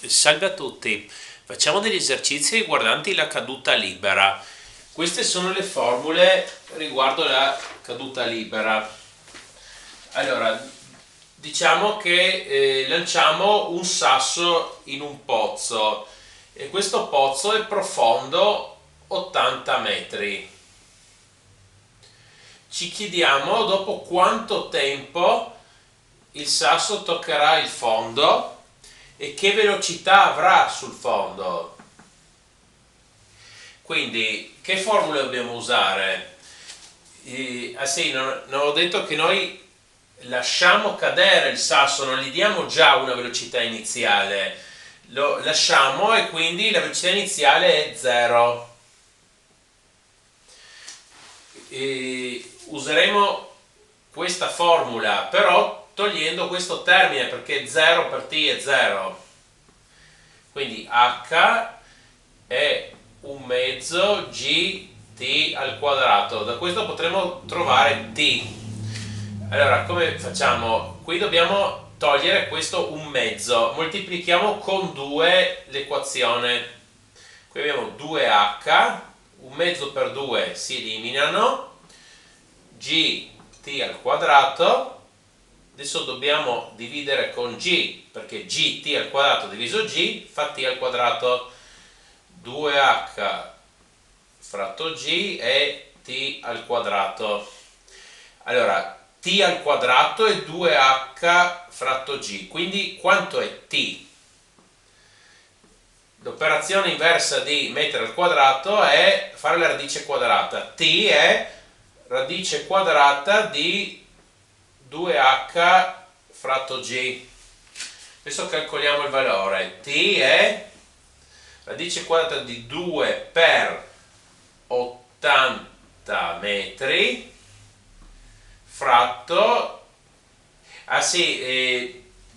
Salve a tutti, facciamo degli esercizi riguardanti la caduta libera. Queste sono le formule riguardo la caduta libera. Allora, diciamo che lanciamo un sasso in un pozzo e questo pozzo è profondo 80 metri. Ci chiediamo dopo quanto tempo il sasso toccherà il fondo e che velocità avrà sul fondo. Quindi, che formule dobbiamo usare? Sì, non ho detto che noi lasciamo cadere il sasso, non gli diamo già una velocità iniziale, lo lasciamo e quindi la velocità iniziale è 0. Useremo questa formula, però togliendo questo termine perché 0 per t è 0. Quindi h è un mezzo gt al quadrato. Da questo potremo trovare t. Allora, come facciamo? Qui dobbiamo togliere questo un mezzo. Moltiplichiamo con 2 l'equazione. Qui abbiamo 2h, un mezzo per 2 si eliminano, gt al quadrato. Adesso dobbiamo dividere con g, perché gt al quadrato diviso g fa t al quadrato. 2h fratto g è t al quadrato. Allora, t al quadrato è 2h fratto g, quindi quanto è t? L'operazione inversa di mettere al quadrato è fare la radice quadrata. T è radice quadrata di 2h fratto g. Adesso calcoliamo il valore. T è radice quadrata di 2 per 80 metri fratto...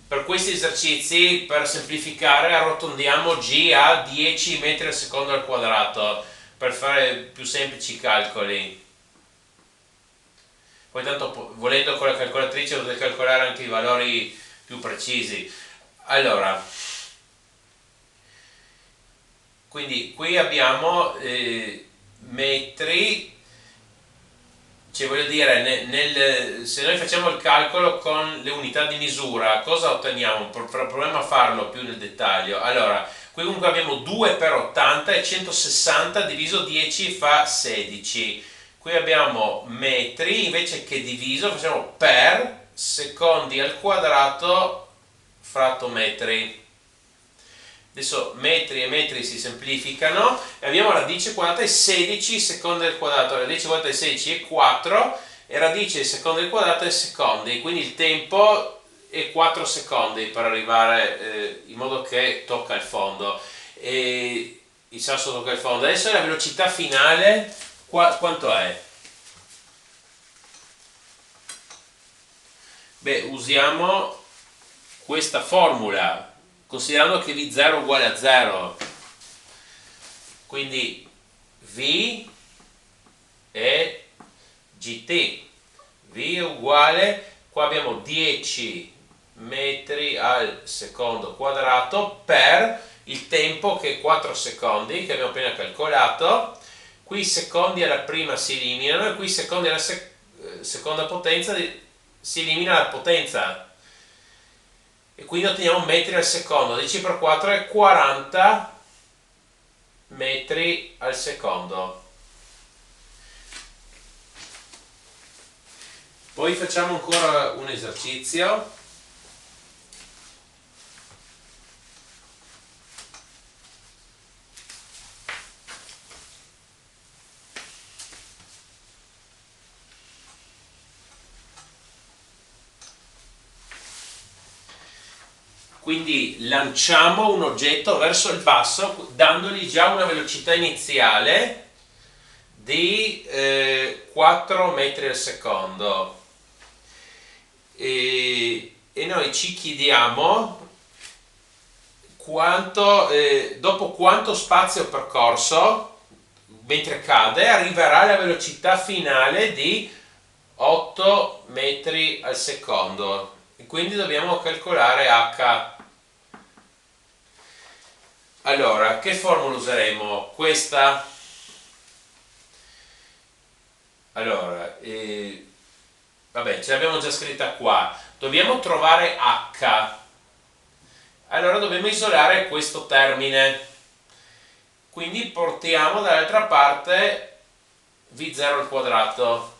per questi esercizi, per semplificare, arrotondiamo g a 10 metri al secondo al quadrato per fare più semplici calcoli. Poi tanto volendo con la calcolatrice potete calcolare anche i valori più precisi. Allora, quindi qui abbiamo metri, cioè voglio dire, se noi facciamo il calcolo con le unità di misura, cosa otteniamo? Proviamo a farlo più nel dettaglio. Allora, qui comunque abbiamo 2 per 80 e 160 diviso 10 fa 16. Qui abbiamo metri, invece che diviso facciamo per secondi al quadrato fratto metri. Adesso metri e metri si semplificano e abbiamo radice quadrata di 16 secondi al quadrato. La radice quadrata di 16 è 4 e radice di secondi al quadrato è secondi, quindi il tempo è 4 secondi per arrivare in modo che tocca il fondo. E il sasso tocca il fondo. Adesso la velocità finale quanto è? Beh, usiamo questa formula considerando che v0 è uguale a 0, quindi v è gt. V è uguale, qua abbiamo 10 metri al secondo quadrato per il tempo che è 4 secondi che abbiamo appena calcolato. Qui i secondi alla prima si eliminano e qui i secondi alla seconda potenza si elimina la potenza e quindi otteniamo metri al secondo. 10 per 4 è 40 metri al secondo. Poi facciamo ancora un esercizio. Quindi lanciamo un oggetto verso il basso dandogli già una velocità iniziale di 4 metri al secondo e noi ci chiediamo dopo quanto spazio percorso mentre cade arriverà alla velocità finale di 8 metri al secondo e quindi dobbiamo calcolare h. Allora, che formula useremo? Questa. Allora, vabbè, ce l'abbiamo già scritta qua. Dobbiamo trovare h. Allora dobbiamo isolare questo termine. Quindi portiamo dall'altra parte v0 al quadrato.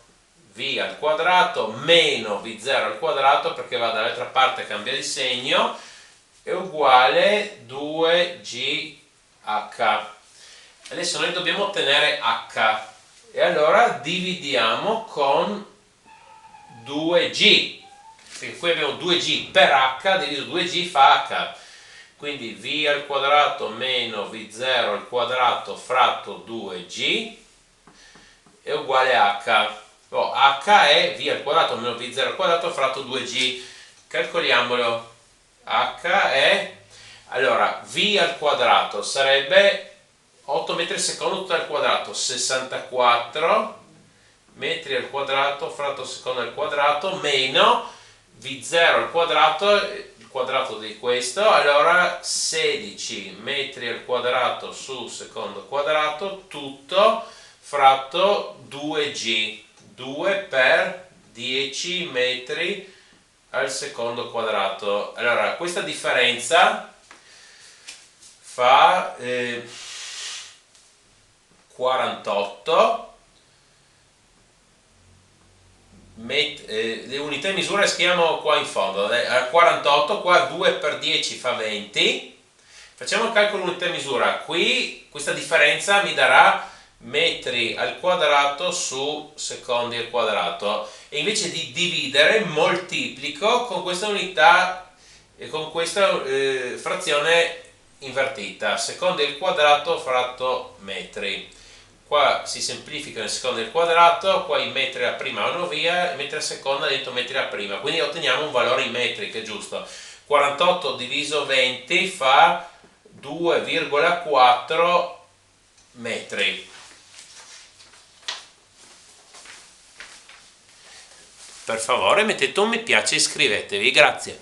V al quadrato meno v0 al quadrato, perché va dall'altra parte e cambia di segno, è uguale 2gh. Adesso noi dobbiamo ottenere h e allora dividiamo con 2g, perché qui abbiamo 2g per h diviso 2g fa h, quindi v al quadrato meno v0 al quadrato fratto 2g è uguale a h. H è v al quadrato meno v0 al quadrato fratto 2g. Calcoliamolo. H è, allora, v al quadrato sarebbe 8 metri al secondo tutto al quadrato, 64 metri al quadrato fratto secondo al quadrato meno v0 al quadrato, il quadrato di questo, allora 16 metri al quadrato su secondo quadrato tutto fratto 2g, 2 per 10 metri al secondo quadrato. Allora questa differenza fa 48. Le unità di misura le scriviamo qua in fondo. 48, qua 2 per 10 fa 20. Facciamo il calcolo unità di misura. Qui questa differenza mi darà metri al quadrato su secondi al quadrato, e invece di dividere moltiplico con questa unità e con questa frazione invertita, secondi al quadrato fratto metri. Qua si semplifica il secondo al quadrato, qua i metri a prima vanno via, i metri a seconda dentro metri a prima, quindi otteniamo un valore in metri che è giusto. 48 diviso 20 fa 2,4 metri. Per favore mettete un mi piace e iscrivetevi, grazie.